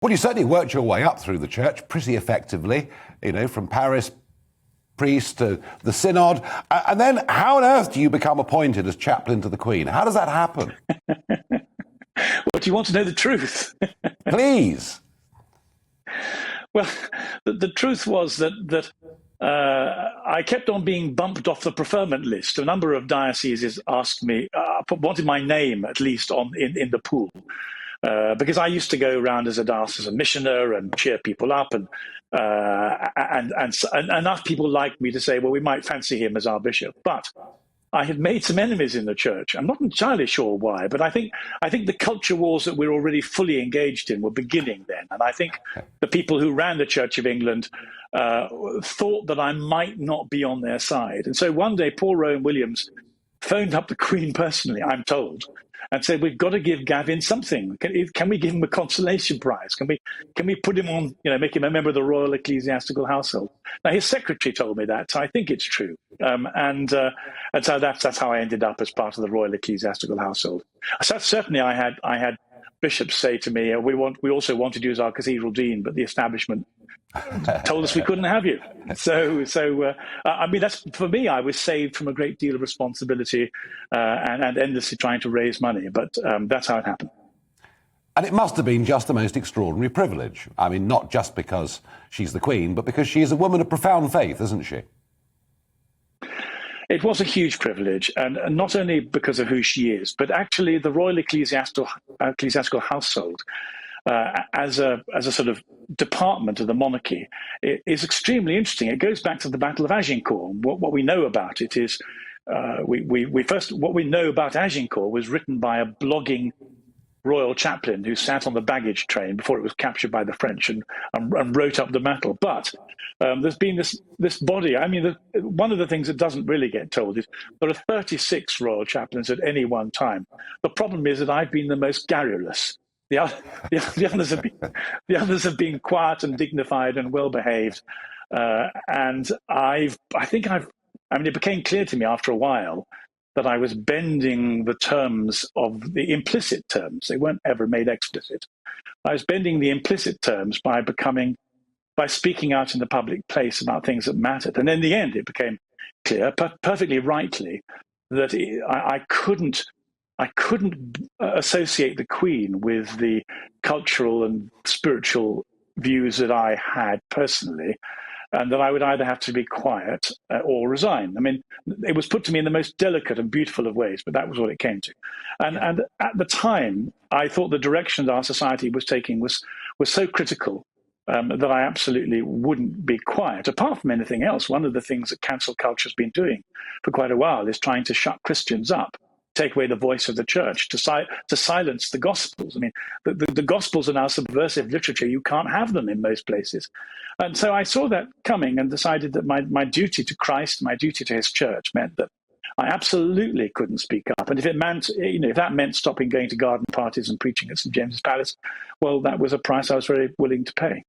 Well, you certainly worked your way up through the church pretty effectively, you know, from parish priest to the synod. And then how on earth do you become appointed as chaplain to the Queen? How does that happen? Well, do you want to know the truth? Please. Well, the truth was that I kept on being bumped off the preferment list. A number of dioceses asked me, wanted my name at least in the pool. Because I used to go around as a diocesan missioner and cheer people up, and enough people liked me to say, well, we might fancy him as our bishop. But I had made some enemies in the church. I'm not entirely sure why, but I think the culture wars that we're already fully engaged in were beginning then. And I think the people who ran the Church of England thought that I might not be on their side. And so one day, Paul Rowan Williams phoned up the Queen personally, I'm told, and said, we've got to give Gavin something. Can we give him a consolation prize? Can we put him on, make him a member of the Royal Ecclesiastical Household? Now, his secretary told me that, so I think it's true. And so that's how I ended up as part of the Royal Ecclesiastical Household. So certainly I had bishops say to me, we also wanted you as our cathedral dean, but the establishment told us we couldn't have you. So I mean, that's, for me, I was saved from a great deal of responsibility and endlessly trying to raise money. But that's how it happened. And it must have been just the most extraordinary privilege. I mean, not just because she's the Queen, but because she is a woman of profound faith, isn't she? It was a huge privilege, and not only because of who she is, but actually the Royal Ecclesiastical Household, as a sort of department of the monarchy, is extremely interesting. It goes back to the Battle of Agincourt. What we know about it is, what we know about Agincourt was written by a blogging royal chaplain who sat on the baggage train before it was captured by the French and wrote up the battle. But there's been this body. I mean, one of the things that doesn't really get told is there are 36 royal chaplains at any one time. The problem is that I've been the most garrulous. The others have been quiet and dignified and well behaved, and it became clear to me after a while that I was bending the terms of the implicit terms. They weren't ever made explicit. I was bending the implicit terms by speaking out in the public place about things that mattered. And in the end, it became clear, perfectly rightly, that I couldn't associate the Queen with the cultural and spiritual views that I had personally, and that I would either have to be quiet or resign. I mean, it was put to me in the most delicate and beautiful of ways, but that was what it came to. And at the time, I thought the direction that our society was taking was so critical that I absolutely wouldn't be quiet. Apart from anything else, one of the things that cancel culture has been doing for quite a while is trying to shut Christians up, take away the voice of the church, to silence the Gospels. I mean, the Gospels are now subversive literature. You can't have them in most places. And so I saw that coming and decided that my duty to Christ, my duty to his church meant that I absolutely couldn't speak up. And if that meant stopping going to garden parties and preaching at St. James's Palace, well, that was a price I was very willing to pay.